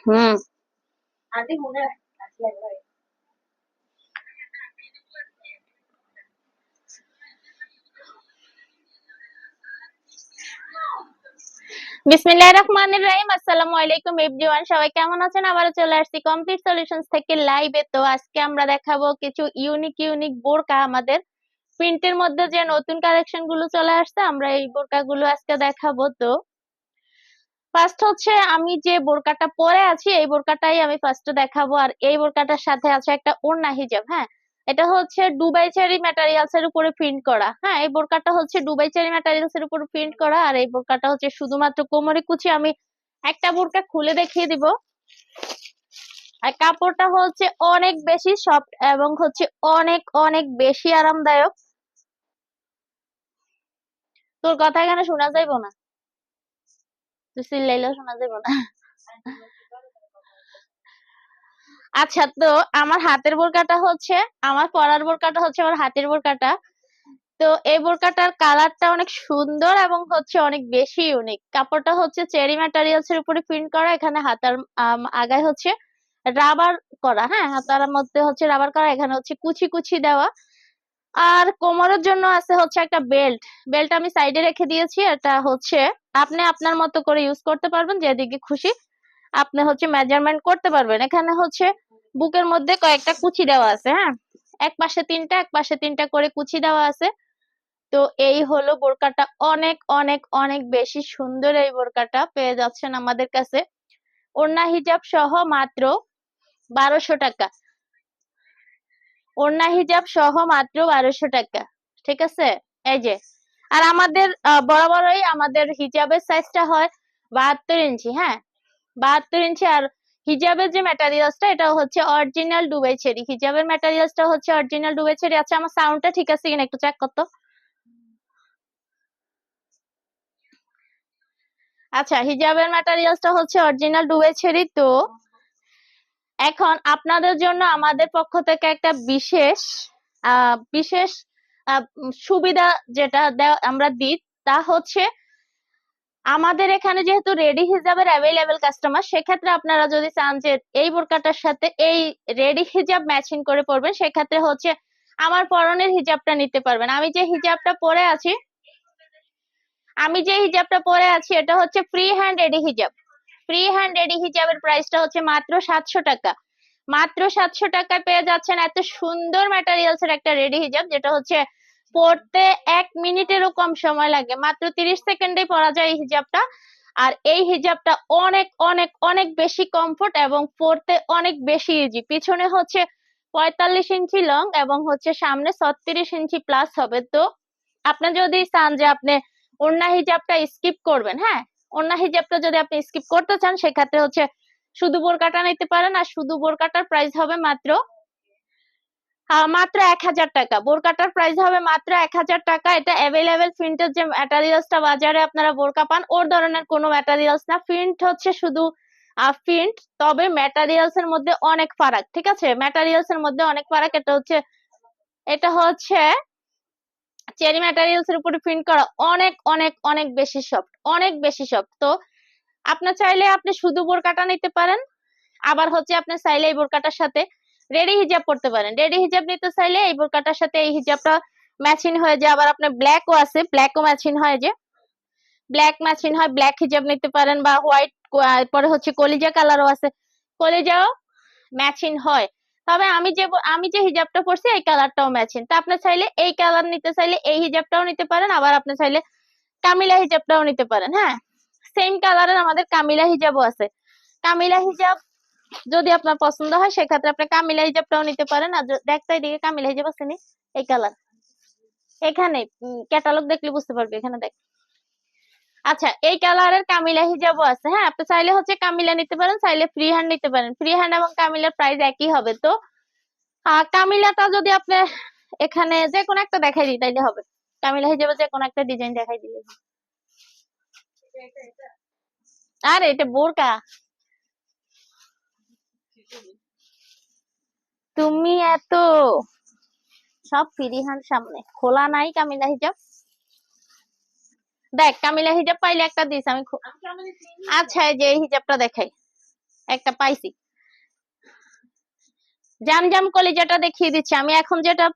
হুম। বিসমিল্লাহির রহমানির রহিম। আসসালামু আলাইকুম এভরিওয়ান, সবাই কেমন আছেন? আবারও চলে আসছি কমপ্লিট সলিউশনস থেকে লাইভে। তো আজকে আমরা দেখাবো কিছু ইউনিক ইউনিক বোরকা। আমাদের প্রিন্টের মধ্যে যে নতুন কালেকশন গুলো চলে আসছে, আমরা এই বোরকা গুলো আজকে দেখাবো। তো ফার্স্ট হচ্ছে আমি যে বোরকাটা পরে আছি এই বোরকাটাই আমি ফার্স্টে দেখাবো। আর এই বোরকাটার সাথে আছে একটা ওড়না হিজাব। হ্যাঁ, এটা হচ্ছে দুবাই চেরি ম্যাটেরিয়ালস এর উপরে প্রিন্ট করা। হ্যাঁ, এই বোরকাটা হচ্ছে দুবাই চেরি ম্যাটেরিয়ালস এর উপরে প্রিন্ট করা। আর এই বোরকাটা হচ্ছে শুধুমাত্র কোমরে কুচি। আমি একটা বোরকা খুলে দেখিয়ে দিব। আর কাপড়টা হচ্ছে অনেক বেশি সফট এবং হচ্ছে অনেক অনেক বেশি আরামদায়ক। তোর কথা এখানে শোনা যাইবো না, তুই চিল্লাইলেও শোনা যাইবো না। আচ্ছা, তো আমার হাতের বোরকাটা হচ্ছে, আমার পরার বোরকাটা হচ্ছে আমার হাতের বোরকাটা। তো এই বোরকাটার কালারটা অনেক সুন্দর এবং হচ্ছে অনেক বেশি ইউনিক। কাপড়টা হচ্ছে চেরি ম্যাটেরিয়ালস এর উপরে প্রিন্ট করা। এখানে হাতার আগায় হচ্ছে রাবার করা। হ্যাঁ, হাতার মধ্যে হচ্ছে রাবার করা। এখানে হচ্ছে কুচি কুচি দেওয়া। আর কোমরের জন্য আছে হচ্ছে একটা বেল্ট। বেল্ট আমি সাইডে রেখে দিয়েছি। এটা হচ্ছে আপনি আপনার মতো করে ইউজ করতে পারবেন, যেদিকে খুশি আপনি হচ্ছে মেজারমেন্ট করতে পারবেন। এখানে হচ্ছে বুকের মধ্যে কয়েকটা কুচি দেওয়া আছে। হ্যাঁ, এক পাশে তিনটা এক পাশে তিনটা করে কুচি দেওয়া আছে। তো এই হলো বোরকাটা, অনেক অনেক অনেক বেশি সুন্দর। এই বোরকাটা পেয়ে যাচ্ছেন আমাদের কাছে ওড়না হিজাব সহ মাত্র 1200 টাকা। ওড়না হিজাব সহ মাত্র 1200 টাকা। ঠিক আছে, এই যে। আর আমাদের বরাবরই আমাদের হিজাবের সাইজটা হয় 72 ইঞ্চি। হ্যাঁ, 72 ইঞ্চি। আর হিজাবের যে ম্যাটেরিয়ালসটা এটা হচ্ছে অরিজিনাল দুবাই চেরি। হিজাবের ম্যাটেরিয়ালসটা হচ্ছে অরিজিনাল দুবাই চেরি। আচ্ছা, আমার সাউন্ডটা ঠিক আছে কিনা একটু চেক করতো। আচ্ছা, হিজাবের ম্যাটেরিয়ালসটা হচ্ছে অরিজিনাল দুবাই চেরি। তো এখন আপনাদের জন্য আমাদের পক্ষ থেকে একটা বিশেষ বিশেষ সুবিধা যেটা আমরা দিই, তা হচ্ছে আমাদের এখানে যেহেতু রেডি হিজাবের অ্যাভেলেবেল কাস্টমার, সেক্ষেত্রে আপনারা যদি চান যে এই বোরকাটার সাথে এই রেডি হিজাব ম্যাচিং করে পরবেন, সেক্ষেত্রে হচ্ছে আমার পরনের হিজাবটা নিতে পারবেন। আমি যে হিজাবটা পরে আছি এটা হচ্ছে ফ্রি হ্যান্ড রেডি হিজাব। ফ্রি হ্যান্ড রেডি হিজাবের প্রাইসটা হচ্ছে মাত্র 700 টাকা। মাত্র 700 টাকায় পেয়ে যাচ্ছেন এত সুন্দর ম্যাটেরিয়ালস এর একটা রেডি হিজাব, যেটা হচ্ছে পরতে 1 মিনিটেরও কম সময় লাগে। মাত্র 30 সেকেন্ডে পরা যায় এই হিজাবটা। আর এই হিজাবটা অনেক অনেক অনেক বেশি কমফোর্ট এবং পরতে অনেক বেশি ইজি। পিছনে হচ্ছে 45 ইঞ্চি লং এবং হচ্ছে সামনে 36 ইঞ্চি প্লাস হবে। তো আপনি যদি চান যে আপনি ওড়না হিজাবটা স্কিপ করবেন, হ্যাঁ, ওড়না হিজাবটা যদি আপনি স্কিপ করতে চান, সেক্ষেত্রে হচ্ছে শুধু বোরকাটা নিতে পারেন। আর শুধু বোরকাটার প্রাইস হবে মাত্র মাত্র 1000 টাকা। বোরকাটার প্রাইস হবে মাত্র 1000 টাকা। এটা অ্যাভেলেবেল প্রিন্টের যে ম্যাটেরিয়ালসটা বাজারে আপনারা বোরকা পান ওর ধরনের কোনো ম্যাটেরিয়ালস না। প্রিন্ট হচ্ছে শুধু প্রিন্ট, তবে ম্যাটেরিয়ালস এর মধ্যে অনেক ফারাক। ঠিক আছে, ম্যাটেরিয়ালস এর মধ্যে অনেক ফারাক। এটা হচ্ছে চেরি ম্যাটেরিয়ালস এর উপরে প্রিন্ট করা, অনেক অনেক অনেক বেশি সফট, অনেক বেশি সফট। তো আপনার চাইলে আপনি শুধু বোরকাটা নিতে পারেন। আবার হচ্ছে আপনি চাইলে এই বোরকাটার সাথে রেডি হিজাব পরতে পারেন। রেডি হিজাব নিতে চাইলে এই বোরকাটার সাথে এই হিজাবটা ম্যাচিং হয়ে যায়। আবার আপনার ব্ল্যাকও আছে, ব্ল্যাকও ম্যাচিং হয়। যে ব্ল্যাক ম্যাচিং হয়, ব্ল্যাক হিজাব নিতে পারেন। বা হোয়াইট, পরে হচ্ছে কলিজা কালারও আছে, কলিজাও ম্যাচিং হয়। তবে আমি যে হিজাবটা পরছি এই কালারটাও ম্যাচিং। তো আপনি চাইলে এই কালার নিতে চাইলে এই হিজাবটাও নিতে পারেন। আবার আপনি চাইলে কামিলা হিজাবটাও নিতে পারেন। হ্যাঁ, সেম কালারের আমাদের কামিলা হিজাবও আছে। কামিলা হিজাব যদি আপনার পছন্দ হয়, সেক্ষেত্রে আপনি কামিলা হিজাবটাও নিতে পারেন। আর দেখতে এদিকে কামিলা হিজাব আছে নি, এই কালার। এখানে ক্যাটালগ দেখলে বুঝতে পারবে, এখানে দেখ। আচ্ছা, এই কালারের কামিলা হিজাবও আছে। হ্যাঁ, আপনি চাইলে হচ্ছে কামিলা নিতে পারেন, চাইলে ফ্রি হ্যান্ড নিতে পারেন। ফ্রি হ্যান্ড এবং কামিলার প্রাইস একই হবে। তো কামিলাটা যদি আপনি এখানে যে কোনো একটা দেখাই দিই তাইলে হবে। কামিলা হিজাবে যে কোনো একটা ডিজাইন দেখাই দিলে। আরে এটা বোরকা, তুমি এত সব ফ্রি হ্যান্ড, সামনে খোলা নাই কামিলা হিজাব। দেখ, কামিলা হিজাব পাইলে একটা দিস আমি আচ্ছা, এই যে এই হিজাবটা দেখাই। একটা পাইছি। জামজাম কলিজাটা দেখিয়ে দিচ্ছি আমি এখন যেটা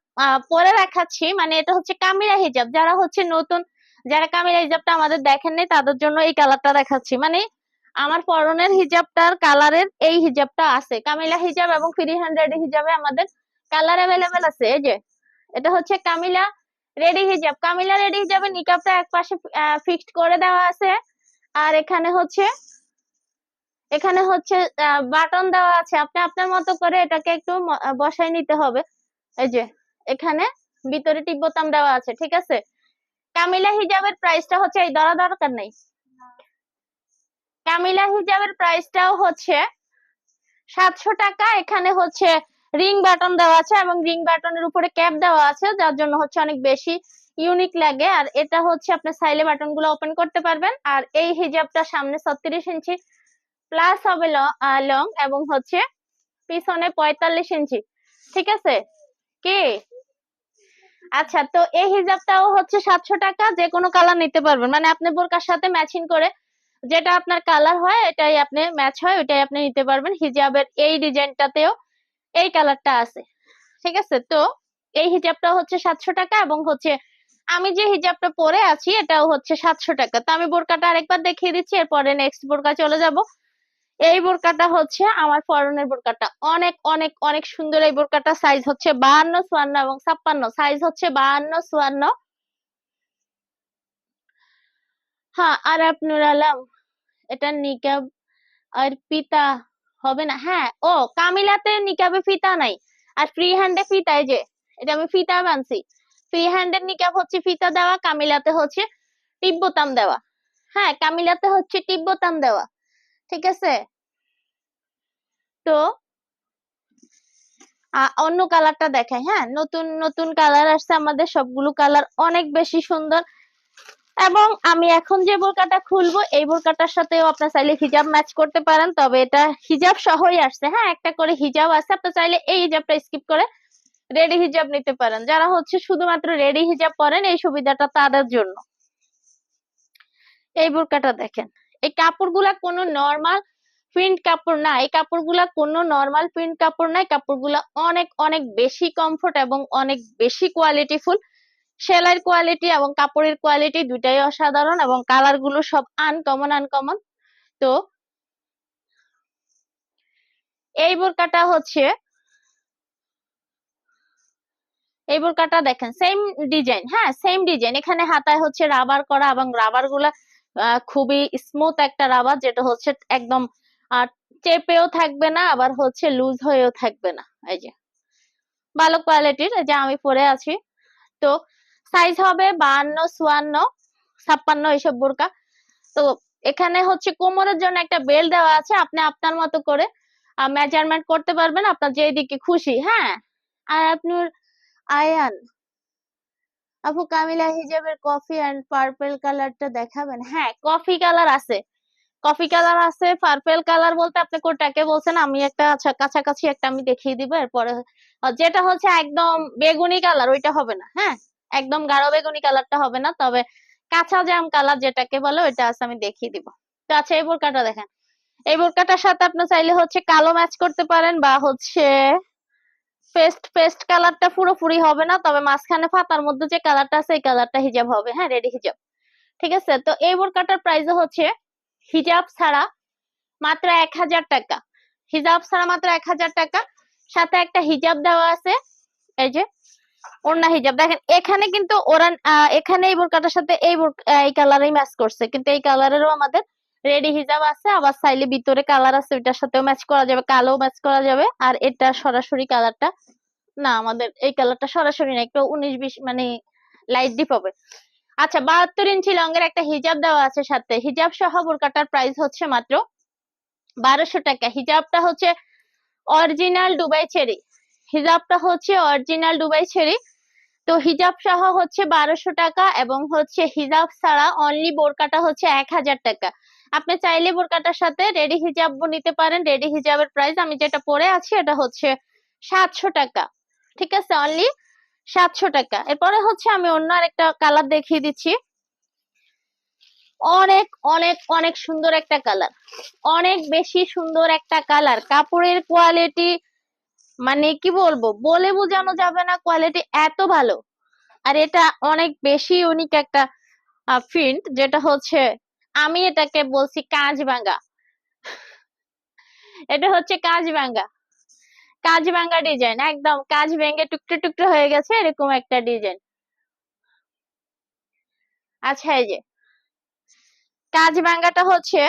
পরে দেখাচ্ছি, মানে এটা হচ্ছে কামিরা হিজাব। যারা হচ্ছে নতুন, যারা কামিরা হিজাবটা আমাদের দেখেন নাই তাদের জন্য এই কালারটা দেখাচ্ছি। মানে আমার পরনের হিজাবটার কালারের এই হিজাবটা আছে, কামিলা হিজাব এবং ফ্রি হ্যান্ড রেডি হিজাবে আমাদের কালার অ্যাভেলেবেল আছে। এই যে এটা হচ্ছে কামিলা রেডি হিজাব। কামিলা রেডি হিজাবে নিকাবটা এক পাশে ফিক্সড করে দেওয়া আছে, আর এখানে হচ্ছে বাটন দেওয়া আছে। আপনি আপনার মতো করে এটাকে একটু বসাই নিতে হবে। এই যে এখানে ভিতরে টিপ বোতাম দেওয়া আছে, ঠিক আছে। কামিলা হিজাবের প্রাইসটা হচ্ছে, এই ধরা দরকার নেই, কামিলা হিজাবের প্রাইসটাও হচ্ছে 700 টাকা। এখানে হচ্ছে রিং বাটন দেওয়া আছে এবং রিং বাটনের উপরে ক্যাপ দেওয়া আছে, যার জন্য হচ্ছে অনেক বেশি ইউনিক লাগে। আর এটা হচ্ছে আপনি চাইলে বাটন গুলো ওপেন করতে পারবেন। আর এই হিজাবটা সামনে 36 ইঞ্চি প্লাস হবে লং, এবং হচ্ছে পিছনে 45 ইঞ্চি, ঠিক আছে কি। আচ্ছা, তো এই হিজাবটাও হচ্ছে 700 টাকা। যে কোনো কালার নিতে পারবেন, মানে আপনি বোরকার সাথে ম্যাচিং করে যেটা আপনার কালার হয় এটাই আপনি ম্যাচ হয় ওইটাই আপনি নিতে পারবেন। হিজাবের এই ডিজাইনটাতেও এই কালারটা আছে, ঠিক আছে। তো এই হিজাবটা হচ্ছে 700 টাকা, এবং হচ্ছে আমি যে হিজাবটা পরে আছি এটাও হচ্ছে 700 টাকা। তো আমি বোরকাটা আরেকবার দেখিয়ে দিচ্ছি, এরপরে নেক্সট বোরকা চলে যাব। এই বোরকাটা হচ্ছে আমার পরনের বোরকাটা, অনেক অনেক অনেক সুন্দর। এই বোরকাটা সাইজ হচ্ছে 52, 54 এবং 56। সাইজ হচ্ছে 52, 54। হ্যাঁ, আর আপনার আলাম এটা নিকাব আর ফিতা হবে না। হ্যাঁ, ও কামিলাতে নিকাবে ফিতা নাই, আর ফ্রি হ্যান্ডে ফিতা। এই যে এটা আমি ফিতা বানছি। ফ্রি হ্যান্ডের নিকাব হচ্ছে ফিতা দেওয়া, কামিলাতে হচ্ছে টিপ বোতাম দেওয়া। হ্যাঁ, কামিলাতে হচ্ছে টিপ বোতাম দেওয়া, ঠিক আছে। তো অন্য কালারটা দেখাই। হ্যাঁ, নতুন নতুন কালার আসছে আমাদের, সবগুলো কালার অনেক বেশি সুন্দর। এবং আমি এখন যে বোরকাটা খুলবো এই বোরকাটার সাথেও আপনার চাইলে হিজাব ম্যাচ করতে পারেন, তবে এটা হিজাব সহই আসছে। হ্যাঁ, একটা করে হিজাব আছে, আপনি চাইলে এই হিজাবটা স্কিপ করে রেডি হিজাব নিতে পারেন। যারা হচ্ছে শুধুমাত্র রেডি হিজাব পরেন এই সুবিধাটা তাদের জন্য। এই বোরকাটা দেখেন, এই কাপড়গুলা কোনো নর্মাল প্রিন্ট কাপড় না, এই কাপড়গুলা কোনো নর্মাল প্রিন্ট কাপড় না। এই কাপড়গুলা অনেক অনেক বেশি কমফোর্ট এবং অনেক বেশি কোয়ালিটিফুল। সেলাইয়ের কোয়ালিটি এবং কাপড়ের কোয়ালিটি দুটাই অসাধারণ, এবং কালার গুলো সব আনকমন আনকমন। তো এই বোরকাটা হচ্ছে, এই বোরকাটা দেখেন সেম ডিজাইন। হ্যাঁ, সেম ডিজাইন। এখানে হাতায় হচ্ছে রাবার করা, এবং রাবার গুলা খুবই স্মুথ একটা রাবার, যেটা হচ্ছে একদম চেপেও থাকবে না, আবার হচ্ছে লুজ হয়েও থাকবে না। এই যে ভালো কোয়ালিটির, এই যে আমি পরে আছি। তো সাইজ হবে 52, 54, 56 এইসব বোরকা। তো এখানে হচ্ছে কোমরের জন্য একটা বেল্ট দেওয়া আছে, আপনি আপনার মতো করে মেজারমেন্ট করতে পারবেন আপনার যেদিকে খুশি। হ্যাঁ, আর আপনার আয়ান আপু কামিলা হিজাবের কফি এন্ড পার্পল কালারটা দেখাবেন? হ্যাঁ, কফি কালার আছে, কফি কালার আছে। পার্পল কালার বলতে আপনি কোনটাকে বলছেন? আমি একটা, আচ্ছা কাছাকাছি একটা আমি দেখিয়ে দিব। এরপরে যেটা হচ্ছে একদম বেগুনি কালার ওইটা হবে না। হ্যাঁ, একদম গাঢ় বেগুনি কালারটা হবে না, তবে কাঁচা জাম কালার যেটাকে বলে ওইটা আছে, আমি দেখিয়ে দিব। তো আচ্ছা, এই বোরকাটা দেখেন। এই বোরকাটার সাথে আপনি চাইলে হচ্ছে কালো ম্যাচ করতে পারেন, বা হচ্ছে পেস্ট পেস্ট কালারটা পুরোপুরি হবে না, তবে মাঝখানে ফাতার মধ্যে যে কালারটা আছে এই কালারটা হিজাব হবে। হ্যাঁ, রেডি হিজাব, ঠিক আছে। তো এই বোরকাটার প্রাইস হচ্ছে হিজাব ছাড়া মাত্র 1000 টাকা। হিজাব ছাড়া মাত্র 1000 টাকা, সাথে একটা হিজাব দেওয়া আছে। এই যে ওড়না হিজাব দেখেন, এখানে কিন্তু ওরা এখানে এই বোরকাটার সাথে এই কালারই ম্যাচ করছে, কিন্তু এই কালারেরও আমাদের রেডি হিজাব আছে। আবার চাইলে ভিতরে কালার আছে ওইটার সাথেও ম্যাচ করা যাবে, কালো ম্যাচ করা যাবে। আর এটা সরাসরি কালারটা না, আমাদের এই কালারটা সরাসরি না, একটু 19-20 মানে লাইট ডিপ হবে। আচ্ছা, 72 ইঞ্চি লং এর একটা হিজাব দেওয়া আছে সাথে। হিজাব সহ বোরকাটার প্রাইস হচ্ছে মাত্র 1200 টাকা। হিজাবটা হচ্ছে অরিজিনাল দুবাই চেরি, হিজাবটা হচ্ছে অরিজিনাল দুবাই চেরি। তো হিজাব সহ হচ্ছে 1200 টাকা, এবং হচ্ছে হিজাব ছাড়া অনলি বোরকাটা হচ্ছে 1000 টাকা। আপনি চাইলে বোরকাটার সাথে রেডি হিজাব নিতে পারেন। রেডি হিজাবের প্রাইস আমি যেটা পরে আছি এটা হচ্ছে 700 টাকা, ঠিক আছে, অনলি 700 টাকা। এরপরে হচ্ছে আমি অন্য আরেকটা কালার দেখিয়ে দিচ্ছি। অনেক অনেক অনেক সুন্দর একটা কালার, অনেক বেশি সুন্দর একটা কালার। কাপড়ের কোয়ালিটি মানে কি বলবো, বলে বোঝানো যাবে না, কোয়ালিটি এত ভালো। আর এটা অনেক বেশি ইউনিক একটা প্রিন্ট, যেটা হচ্ছে আমি এটাকে বলছি কাঁচভাঙ্গা। এটা হচ্ছে কাঁচভাঙ্গা, কাঁচভাঙ্গা ডিজাইন, একদম কাঁচ ভেঙে টুকরো টুকরো হয়ে গেছে এরকম একটা ডিজাইন। আচ্ছা, এই যে কাঁচভাঙ্গাটা হচ্ছে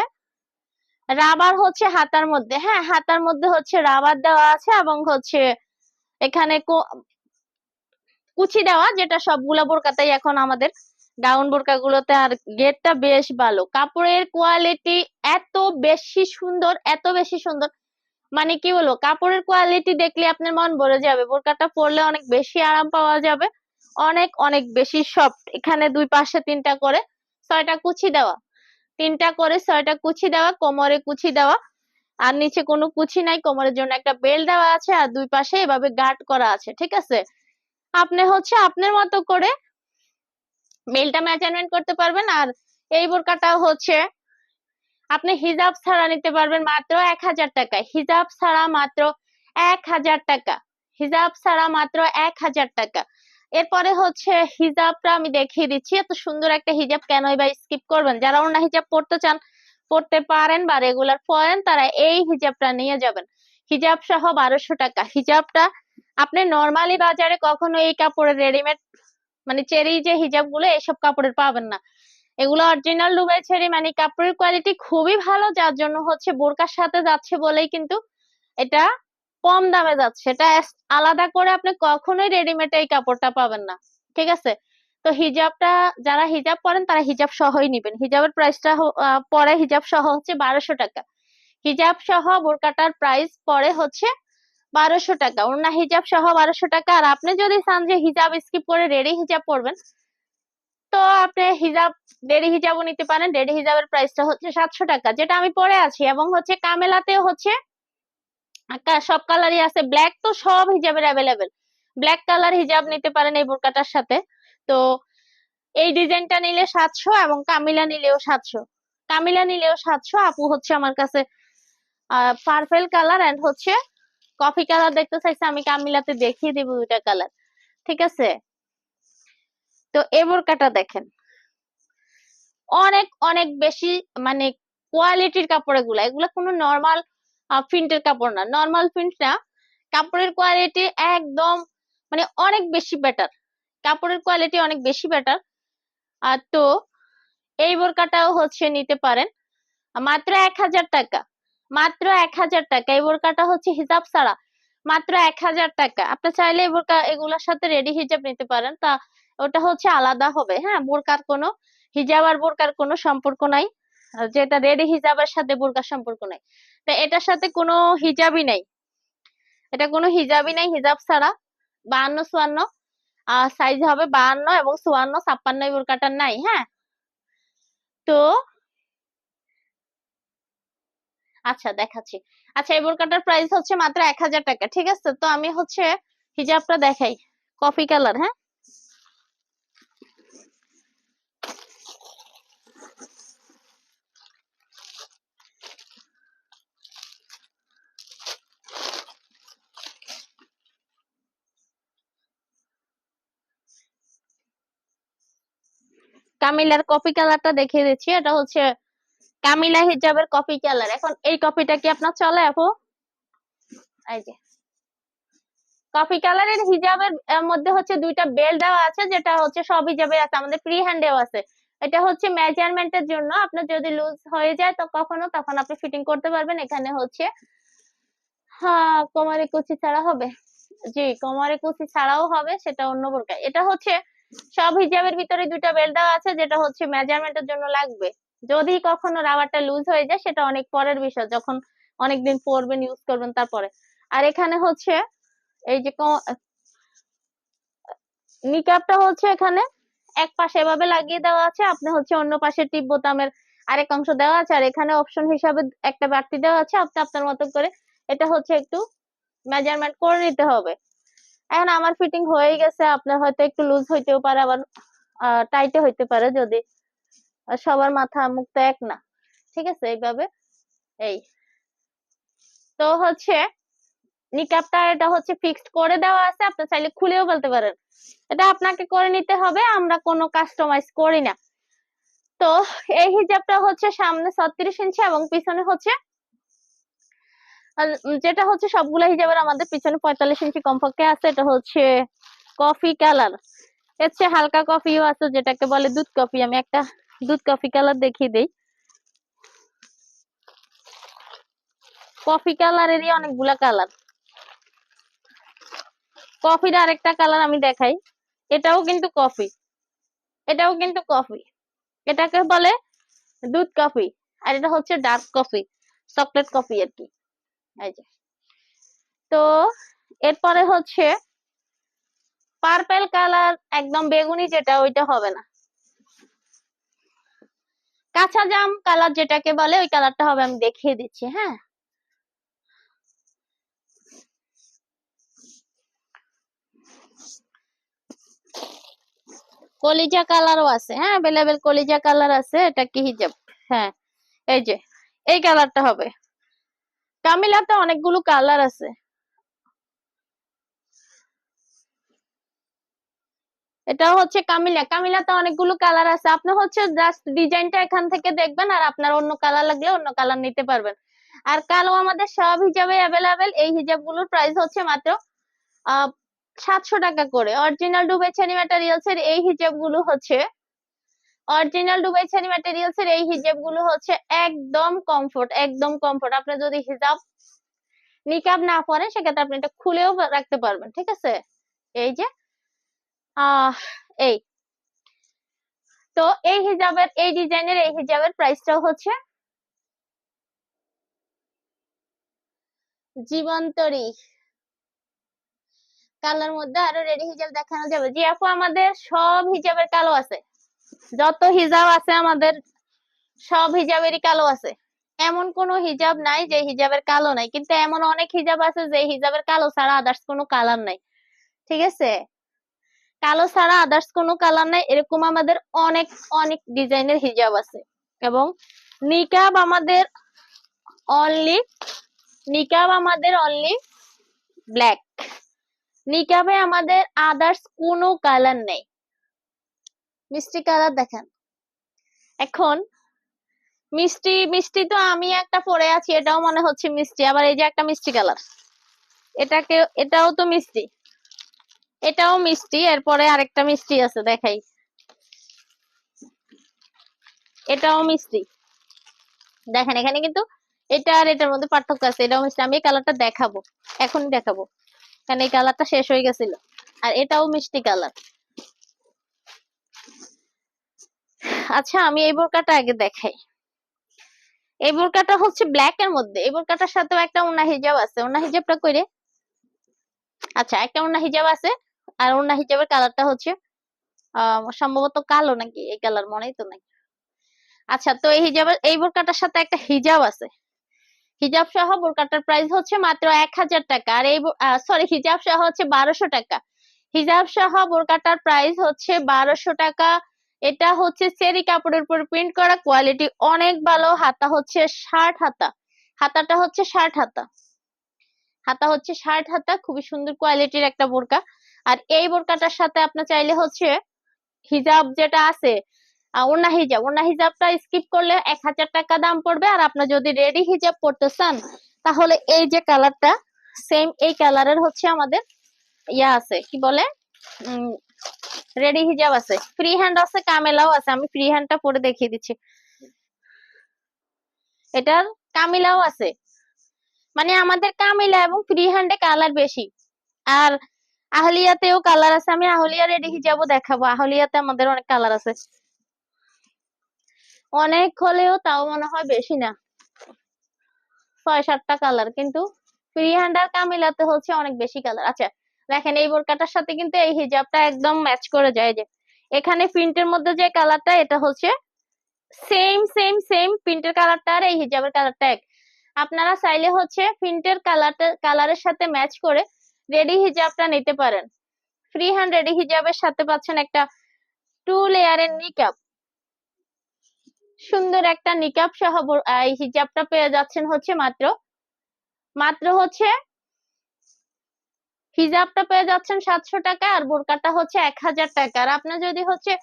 রাবার হচ্ছে হাতার মধ্যে, হ্যাঁ হাতার মধ্যে হচ্ছে রাবার দেওয়া আছে, এবং হচ্ছে এখানে কুচি দেওয়া, যেটা সবগুলা বোরকাতেই এখন আমাদের গাউন বোরকা গুলোতে। আর গেটটা বেশ ভালো, কাপড়ের কোয়ালিটি এত বেশি সুন্দর, এত বেশি সুন্দর, মানে কি বলবো, কাপড়ের কোয়ালিটি দেখলে আপনার মন ভরে যাবে। বোরকাটা পরলে অনেক বেশি আরাম পাওয়া যাবে, অনেক অনেক বেশি সফট। এখানে দুই পাশে তিনটা করে ছয়টা কুচি দেওয়া, তিনটা করে ছয়টা কুচি দেওয়া, কোমরে কুচি দেওয়া, আর নিচে কোনো কুচি নাই, কোমরের জন্য একটা বেল্ট দেওয়া আছে, আর দুই পাশে এভাবে গার্ড করা আছে, ঠিক আছে। আপনি হচ্ছে আপনার মতো করে বেল্টটা মেজারমেন্ট করতে পারবেন। আর এই বোরকাটাও হচ্ছে আপনি হিজাব ছাড়া নিতে পারবেন মাত্র 1000 টাকায়, হিজাব ছাড়া মাত্র 1000 টাকা, হিজাব ছাড়া মাত্র 1000 টাকা। এরপরে হচ্ছে হিজাবটা আমি দেখিয়ে দিচ্ছি, এত সুন্দর একটা হিজাব কেনই বা স্কিপ করবেন। যারা ওড়না হিজাব পড়তে চান, পড়তে পারেন বা রেগুলার পরেন, তারা এই হিজাবটা নিয়ে যাবেন। হিজাব সহ 1200 টাকা। হিজাবটা আপনি নর্মালি বাজারে কখনো এই কাপড়ের রেডিমেড মানে চেরি যে হিজাব গুলো এসব কাপড়ের পাবেন না। এগুলো অরিজিনাল দুবাই চেরি, মানে কাপড়ের কোয়ালিটি খুবই ভালো, যার জন্য হচ্ছে বোরকার সাথে যাচ্ছে বলেই কিন্তু এটা কম দামে যাচ্ছে। এটা আলাদা করে আপনি কখনোই রেডিমেড এই কাপড়টা পাবেন না, ঠিক আছে। তো হিজাবটা, যারা হিজাব পরেন তারা হিজাব সহই নিবেন। হিজাবের প্রাইসটা পরে হিজাব সহ হচ্ছে 1200 টাকা। হিজাব সহ বোরকাটার প্রাইস পরে হচ্ছে 1200 টাকা, ওড়না হিজাব সহ 1200 টাকা। আর আপনি যদি চান যে হিজাব স্কিপ করে রেডি হিজাব পরবেন, তো আপনি হিজাব রেডি হিজাবও নিতে পারেন। রেডি হিজাবের প্রাইসটা হচ্ছে 700 টাকা, যেটা আমি পরে আছি। এবং হচ্ছে কামেলাতেও হচ্ছে সব কালারই আছে, ব্ল্যাক তো সব হিজাবের অ্যাভেলেবেল, ব্ল্যাক কালার হিজাব নিতে পারেন এই বোরকাটার সাথে। তো এই ডিজাইনটা নিলে 700, এবং কামিলা নিলেও 700, কামিলা নিলেও 700। আপু হচ্ছে আমার কাছে পার্পেল কালার এন্ড হচ্ছে কফি কালার দেখতে চাইছে, আমি কামিলাতে দেখিয়ে দিব দুইটা কালার, ঠিক আছে। তো এই বোরকাটা দেখেন, অনেক অনেক বেশি মানে কোয়ালিটির কাপড় এগুলা, এগুলা কোনো নর্মাল প্রিন্টের কাপড় না, নর্মাল প্রিন্ট না, কাপড়ের কোয়ালিটি একদম মানে অনেক বেশি বেটার, কাপড়ের কোয়ালিটি অনেক বেশি বেটার। আর তো এই বোরকাটাও হচ্ছে নিতে পারেন মাত্র 1000 টাকা, মাত্র 1000 টাকা। এই বোরকাটা হচ্ছে হিজাব ছাড়া মাত্র 1000 টাকা। আপনি চাইলে এই বোরকা এগুলোর সাথে রেডি হিজাব নিতে পারেন, তা ওটা হচ্ছে আলাদা হবে, হ্যাঁ বোরকার কোনো, হিজাব আর বোরকার কোনো সম্পর্ক নাই। আর যেটা রেডি হিজাবের সাথে বোরকার সম্পর্ক নাই, তা এটার সাথে কোনো হিজাবই নাই, এটা কোনো হিজাবই নাই, হিজাব ছাড়া। 52 54 সাইজ হবে, 52 এবং 54 56 এই বোরকাটার নাই, হ্যাঁ। তো আচ্ছা দেখাচ্ছি। আচ্ছা, এই বোরকাটার প্রাইস হচ্ছে মাত্র 1000 টাকা, ঠিক আছে। তো আমি হচ্ছে হিজাবটা দেখাই, কফি কালার, হ্যাঁ। কামিলার কফি কালারটা দেখিয়ে দিচ্ছি, এটা হচ্ছে কামিলা হিজাবের কফি কালার। এখন এই কফিটা কি আপনার চলে আপু? এই যে কফি কালারের হিজাবের মধ্যে হচ্ছে দুইটা বেল্ট দেওয়া আছে, যেটা হচ্ছে সব হিজাবে আছে, আমাদের ফ্রি হ্যান্ডেও আছে। এটা হচ্ছে মেজারমেন্টের জন্য, আপনার যদি লুজ হয়ে যায় তো কখনো, তখন আপনি ফিটিং করতে পারবেন। এখানে হচ্ছে হ্যাঁ কোমরে কুচি ছাড়া হবে, জি কোমরে কুচি ছাড়াও হবে, সেটা অন্য প্রকার। এটা হচ্ছে সব হিজাবের ভিতরে দুইটা বেল্ট দেওয়া আছে, যেটা হচ্ছে মেজারমেন্টের জন্য লাগবে। যদি কখনো রাবারটা লুজ হয়ে যায় সেটা অনেক পরের বিষয়, যখন অনেকদিন পরবেন ইউজ করবেন তারপরে। আর এখানে হচ্ছে এই যে নিকাবটা হচ্ছে এখানে এক পাশে এভাবে লাগিয়ে দেওয়া আছে, আপনি হচ্ছে অন্য পাশে টিপ বোতামের আরেক অংশ দেওয়া আছে, আর এখানে অপশন হিসাবে একটা বাড়তি দেওয়া আছে, আপনি আপনার মতো করে এটা হচ্ছে একটু মেজারমেন্ট করে নিতে হবে। এখন আমার ফিটিং হয়ে গেছে, আপনার হয়তো একটু লুজ হইতেও পারে, আবার টাইটে হইতে পারে। যদি আর সবার মাথা মুখ তো এক না, ঠিক আছে? এইভাবে এই তো হচ্ছে নিকাবটা এটা হচ্ছে ফিক্সড করে দেওয়া আছে, আপনি চাইলে খুলেও বলতে পারেন, এটা আপনাকে করে নিতে হবে, আমরা কোনো কাস্টমাইজ করি না। তো এই হিজাবটা হচ্ছে সামনে 36 ইঞ্চি এবং পিছনে হচ্ছে যেটা হচ্ছে সবগুলো হিজাবের আমাদের পিছনে 45 ইঞ্চি কমপক্ষে আছে। এটা হচ্ছে কফি কালার, এর চেয়ে হালকা কফিও আছে যেটাকে বলে দুধ কফি। আমি একটা দুধ কফি কালার দেখিয়ে দিই। কফি কালারেরই অনেকগুলা কালার, কফির আরেকটা কালার আমি দেখাই, এটাও কিন্তু কফি, এটাও কিন্তু কফি, এটাকে বলে দুধ কফি, আর এটা হচ্ছে ডার্ক কফি, চকলেট কফি আর কি। এই যে, তো এরপরে হচ্ছে পার্পেল কালার, একদম বেগুনি যেটা, ওইটা হবে না। কাঁচা জাম কালার যেটাকে বলে ওই কালারটা হবে, আমি দেখিয়ে দিচ্ছি। হ্যাঁ, কলিজা কালারও আছে, হ্যাঁ অ্যাভেলেবেল কলিজা কালার আছে। এটা কি হিজাব? হ্যাঁ, এই যে এই কালারটা হবে। কামিলাতে অনেকগুলো কালার আছে, এটা হচ্ছে কামিলা, কামিলাতে অনেকগুলো কালার আছে। আপনি হচ্ছে জাস্ট ডিজাইনটা এখান থেকে দেখবেন, আর আপনার অন্য কালার লাগলে অন্য কালার নিতে পারবেন। আর কালো আমাদের সব হিজাবে অ্যাভেলেবেল। এই হিজাবগুলোর প্রাইস হচ্ছে মাত্র 700 টাকা করে। অরিজিনাল দুবাই চেরি ম্যাটেরিয়ালস এর এই হিজাবগুলো হচ্ছে অরিজিনাল দুবাই চেরি ম্যাটেরিয়ালস এর এই হিজাবগুলো হচ্ছে একদম কমফোর্ট, একদম কমফোর্ট। আপনি যদি হিজাব নিকাব না পরেন সেক্ষেত্রে আপনি এটা খুলেও রাখতে পারবেন, ঠিক আছে? এই যে আহ এই তো এই হিজাবের, এই ডিজাইনের এই হিজাবের প্রাইসটাও হচ্ছে জীবন্তরী কালার মধ্যে আরো রেডি হিজাব দেখানো যাবে। জি আপু, আমাদের সব হিজাবের কালো আছে, যত হিজাব আছে আমাদের সব হিজাবেরই কালো আছে। এমন কোনো হিজাব নাই যে হিজাবের কালো নাই, কিন্তু এমন অনেক হিজাব আছে যে হিজাবের কালো ছাড়া আদার্স কোনো কালার নাই, ঠিক আছে? কালো ছাড়া আদার্স কোনো কালার নাই, এরকম আমাদের অনেক অনেক ডিজাইনের হিজাব আছে। এবং নিকাব আমাদের অনলি, নিকাব আমাদের অনলি ব্ল্যাক, নিকাবে আমাদের আদার্স কোনো কালার নেই। মিষ্টি কালার দেখেন, এখন মিষ্টি মিষ্টি তো আমি একটা পরে আছি, এটাও মনে হচ্ছে মিষ্টি। আবার এই যে একটা মিষ্টি কালার, এটাকে, এটাও তো মিষ্টি, এটাও মিষ্টি। এরপরে আরেকটা মিষ্টি আছে দেখাই, এটাও মিষ্টি। দেখেন এখানে কিন্তু এটা আর এটার মধ্যে পার্থক্য আছে, এটাও মিষ্টি। আমি এই কালারটা দেখাবো, এখনই দেখাবো, কারণ এই কালারটা শেষ হয়ে গেছিল। আর এটাও মিষ্টি কালার। আচ্ছা, আমি এই বোরকাটা আগে দেখাই। এই বোরকাটা হচ্ছে ব্ল্যাক এর মধ্যে, এই বোরকাটার সাথেও একটা ওন্না হিজাব আছে। ওন্না হিজাবটা কইরে, আচ্ছা একটা ওন্না হিজাব আছে, আর ওন্না হিজাবের কালারটা হচ্ছে সম্ভবত কালো নাকি, এই কালার মনেই তো নাই। আচ্ছা, তো এই হিজাবের, এই বোরকাটার সাথে একটা হিজাব আছে, হিজাব সহ বোরকাটার প্রাইস হচ্ছে মাত্র 1000 টাকা। আর এই সরি, হিজাব সহ হচ্ছে 1200 টাকা। হিজাব সহ বোরকাটার প্রাইস হচ্ছে 1200 টাকা। এটা হচ্ছে সেরি কাপড়ের উপর প্রিন্ট করা, কোয়ালিটি অনেক ভালো। হাতা হচ্ছে 60 হাতা, হাতাটা হচ্ছে 60 হাতা, হাতা হচ্ছে 60 হাতা, খুবই সুন্দর কোয়ালিটির একটা বোরকা। আর এই বোরকাটার সাথে আপনি চাইলে হচ্ছে হিজাব যেটা আছে, ওন্না হিজাব, ওন্না হিজাবটা স্কিপ করলে 1000 টাকা দাম পড়বে। আর আপনি যদি রেডি হিজাব পড়তে চান তাহলে এই যে কালারটা, সেম এই কালারের হচ্ছে আমাদের ইয়া আছে, কি বলে, রেডি হিজাব আছে, ফ্রি হ্যান্ড আছে, কামেলাও আছে। আমি ফ্রি হ্যান্ডটা পরে দেখিয়ে দিচ্ছি। এটার কামিলাও আছে, মানে আমাদের কামিলা এবং ফ্রি হ্যান্ডে কালার বেশি। আর আহলিয়াতেও কালার আছে, আমি আহলিয়া রেডি হিজাবও দেখাবো। আহলিয়াতে আমাদের অনেক কালার আছে, অনেক হলেও তাও মনে হয় বেশি না, 6-7টা কালার। কিন্তু ফ্রি হ্যান্ড আর কামিলাতে হচ্ছে অনেক বেশি কালার। আচ্ছা দেখেন, এই বোরকাটার সাথে কিন্তু এই হিজাবটা একদম ম্যাচ করে যায়। যে এখানে প্রিন্টের মধ্যে যে কালারটা, এটা হচ্ছে সেম সেম সেম প্রিন্টের কালারটা আর এই হিজাবের কালারটা এক। আপনারা চাইলে হচ্ছে প্রিন্টের কালারটা, কালারের সাথে ম্যাচ করে রেডি হিজাবটা নিতে পারেন। ফ্রি হ্যান্ড রেডি হিজাবের সাথে পাচ্ছেন একটা 2 লেয়ারের নিকাব। সুন্দর একটা নিকাব সহ এই হিজাবটা পেয়ে যাচ্ছেন হচ্ছে মাত্র মাত্র হচ্ছে হিজাবটা পেয়ে যাচ্ছেন 700 টাকা, আর বোরকাটা হচ্ছে 1000 টাকা। আর আপনি যদি হচ্ছে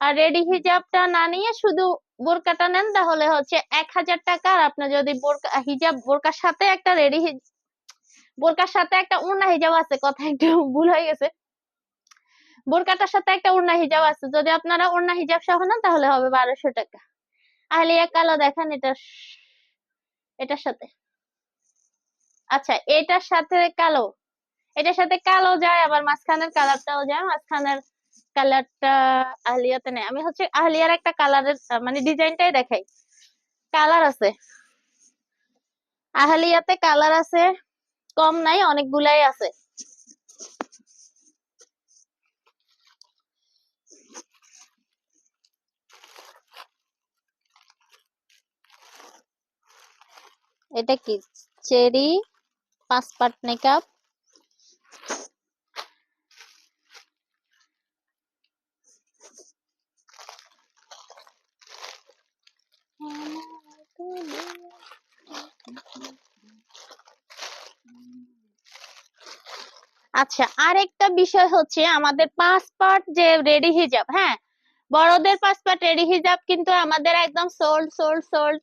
রেডি হিজাবটা না নিয়ে শুধু বোরকাটা নেন তাহলে হচ্ছে 1000 টাকা। আর আপনি যদি বোরকা হিজাব বোরকার সাথে একটা বোরকার সাথে একটা ওড়না হিজাব আছে, কথা একটু ভুল হয়ে গেছে, বোরকাটার সাথে একটা ওড়না হিজাব আছে, যদি আপনারা ওড়না হিজাব সহ নেন তাহলে হবে 1200 টাকা। আহলিয়া কালো দেখেন এটার সাথে, আচ্ছা এটার সাথে কালো, এটার সাথে কালো যায়, আবার মাঝখানের কালারটাও যায়, মাঝখানের কালারটা আহলিয়াতে নেই। আমি হচ্ছে আহলিয়ার একটা কালারের মানে ডিজাইনটাই দেখাই। কালার আছে আহলিয়াতে, কালার আছে, কম নাই, অনেকগুলাই আছে। এটা কি চেরি 5 পার্ট মেকআপ। আচ্ছা আরেকটা বিষয় হচ্ছে আমাদের 5 পার্ট যে রেডি হিজাব, হ্যাঁ বড়দের 5 পার্ট রেডি হিজাব কিন্তু আমাদের একদম সোল্ড সোল্ড সোল্ড,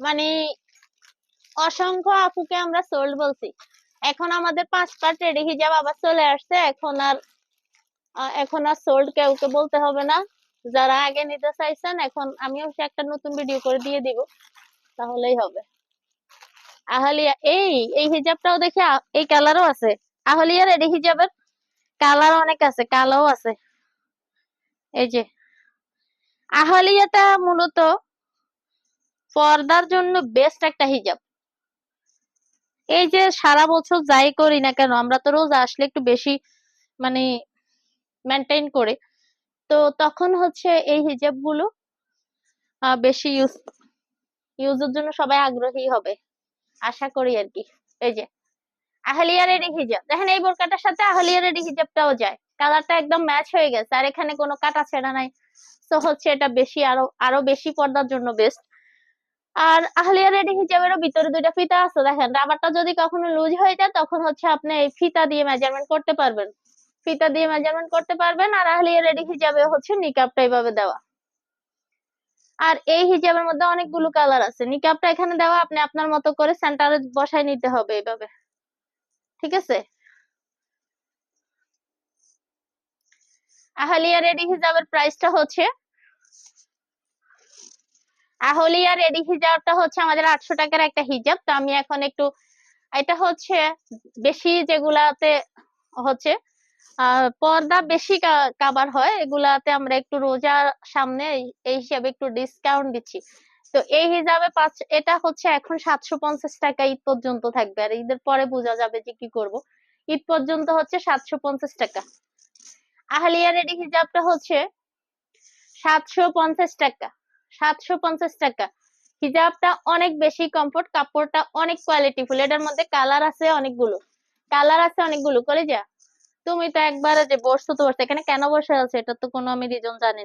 মানে অসংখ্য আপুকে আমরা সোল্ড বলছি। এখন আমাদের 5 পার্ট রেডি হিজাব আবার চলে আসছে, এখন আর সোল্ড কেউকে বলতে হবে না। যারা আগে নিতে চাইছেন, এখন আমিও সে একটা নতুন ভিডিও করে দিয়ে দিব, তাহলেই হবে। আহলিয়া এই হিজাবটাও দেখি এই কালারও আছে। আহলিয়া রেডি হিজাবের কালার অনেক আছে, কালোও আছে। এই যে আহলিয়াটা মূলত পর্দার জন্য বেস্ট একটা হিজাব। এই যে সারা বছর যাই করি না কেন, আমরা তো রোজ আসলে একটু বেশি মানে মেনটেন করে, তো তখন হচ্ছে এই হিজাব গুলো বেশি ইউজের জন্য সবাই আগ্রহী হবে, আশা করি আর কি। এই যে আহলিয়া রেডি হিজাব দেখেন, এই বোরকাটার সাথে আহলিয়া রেডি হিজাবটাও যায়, কালারটা একদম ম্যাচ হয়ে গেছে, আর এখানে কোনো কাটা ছেঁড়া নাই। তো হচ্ছে এটা বেশি আরো আরো বেশি পর্দার জন্য বেস্ট। আর আহলিয়া রেডি হিজাবেরও ভিতরে 2টা ফিতা আছে, দেখেন রাবারটা যদি কখনো লুজ হয়ে যায় তখন হচ্ছে আপনি এই ফিতা দিয়ে মেজারমেন্ট করতে পারবেন, ফিতা দিয়ে মেজারমেন্ট করতে পারবেন। আর আহলিয়া রেডি হিজাবে হচ্ছে নিকাবটা এইভাবে দেওয়া। আর এই হিজাবের মধ্যে অনেকগুলো কালার আছে, নিকাবটা এখানে দেওয়া, আপনি আপনার মতো করে সেন্টারে বসায় নিতে হবে এইভাবে, ঠিক আছে। আহলিয়া রেডি হিজাবের প্রাইসটা হচ্ছে, আহলিয়া রেডি হিজাবটা হচ্ছে আমাদের 800 টাকার একটা হিজাব। তো আমি এখন একটু, এটা হচ্ছে বেশি যেগুলাতে হচ্ছে পর্দা বেশি কাভার হয়, এগুলাতে আমরা একটু রোজার সামনে এই হিসাবে একটু ডিসকাউন্ট দিচ্ছি। তো এই হিসাবে এটা হচ্ছে এখন 750 টাকা, ঈদ পর্যন্ত থাকবে, আর ঈদের পরে বোঝা যাবে যে কি করব। ঈদ পর্যন্ত হচ্ছে 750 টাকা। আহলিয়া রেডি হিজাবটা হচ্ছে 750 টাকা, 750 টাকা। হিজাবটা অনেক বেশি কমফোর্ট, কাপড়টা অনেক কোয়ালিটিফুল, এটার মধ্যে কালার আছে অনেকগুলো, কালার আছে অনেকগুলো করে যা। তুমি তো একবারে যে বসছো তো বসছো, এখানে কেন বসে আছে এটা তো কোনো আমি রিজন জানি না।